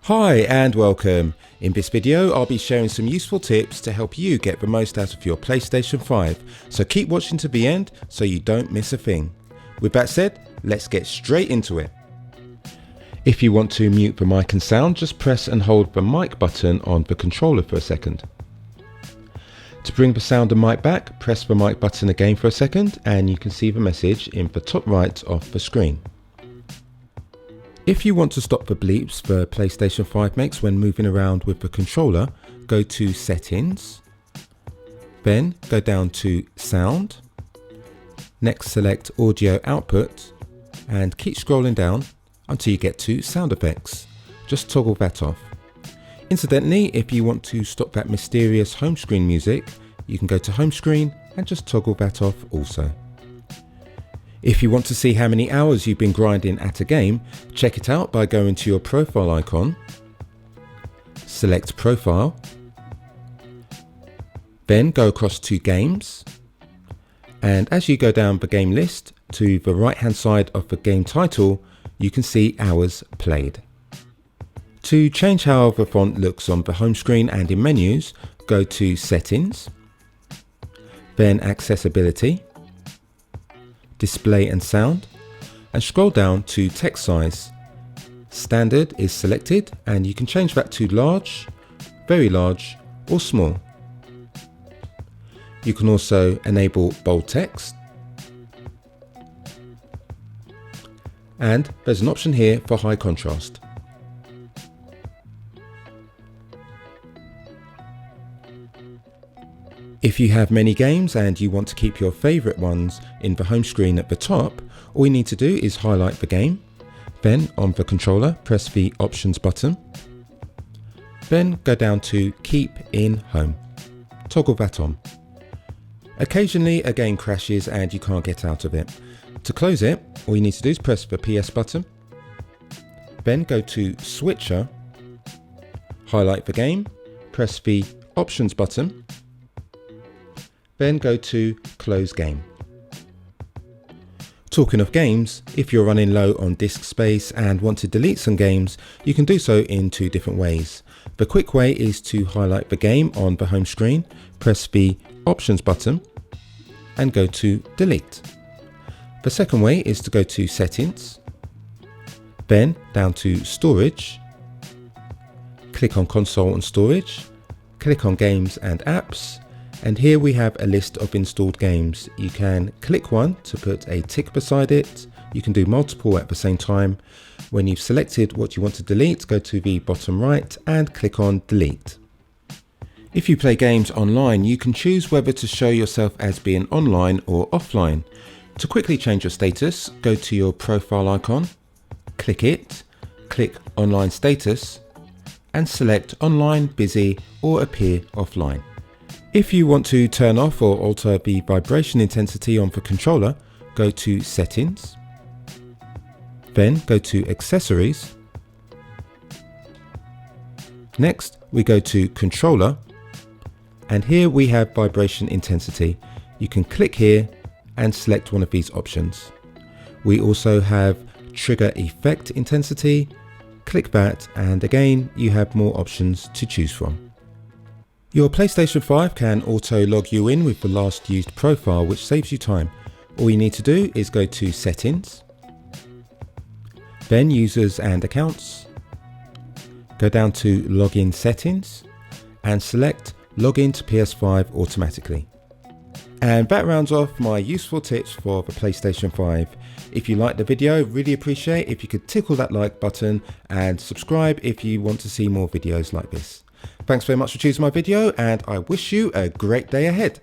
Hi and welcome. In this video I'll be sharing some useful tips to help you get the most out of your PlayStation 5, so keep watching to the end so you don't miss a thing. With that said, let's get straight into it. If you want to mute the mic and sound, just press and hold the mic button on the controller for a second. To bring the sound and mic back, press the mic button again for a second and you can see the message in the top right of the screen. If you want to stop the bleeps the PlayStation 5 makes when moving around with the controller, go to Settings, then go down to Sound, next select Audio Output and keep scrolling down until you get to Sound Effects. Just toggle that off. Incidentally, if you want to stop that mysterious home screen music, you can go to Home Screen and just toggle that off also. If you want to see how many hours you've been grinding at a game, check it out by going to your profile icon, select Profile, then go across to Games, and as you go down the game list to the right hand side of the game title, you can see hours played. To change how the font looks on the home screen and in menus, go to Settings, then Accessibility, Display and Sound, and scroll down to Text Size. Standard is selected and you can change that to large, very large or small. You can also enable bold text, and there's an option here for high contrast. If you have many games and you want to keep your favourite ones in the home screen at the top, all you need to do is highlight the game, then on the controller press the Options button, then go down to Keep in Home. Toggle that on. Occasionally a game crashes and you can't get out of it. To close it, all you need to do is press the PS button, then go to Switcher, highlight the game, press the Options button, then go to Close Game. Talking of games, if you're running low on disk space and want to delete some games, you can do so in two different ways. The quick way is to highlight the game on the home screen, press the Options button and go to Delete. The second way is to go to Settings, then down to Storage, click on Console and Storage, click on Games and Apps, and here we have a list of installed games. You can click one to put a tick beside it. You can do multiple at the same time. When you've selected what you want to delete, go to the bottom right and click on Delete. If you play games online, you can choose whether to show yourself as being online or offline. To quickly change your status, go to your profile icon, click it, click Online Status, and select Online, Busy or Appear Offline. If you want to turn off or alter the vibration intensity on the controller, go to Settings, then go to Accessories. Next, we go to Controller, and here we have vibration intensity. You can click here and select one of these options. We also have Trigger Effect Intensity. Click that, and again, you have more options to choose from. Your PlayStation 5 can auto log you in with the last used profile, which saves you time. All you need to do is go to Settings, then Users and Accounts, go down to Login Settings and select Login to PS5 automatically. And that rounds off my useful tips for the PlayStation 5. If you liked the video, really appreciate if you could tickle that like button and subscribe if you want to see more videos like this. Thanks very much for choosing my video and I wish you a great day ahead.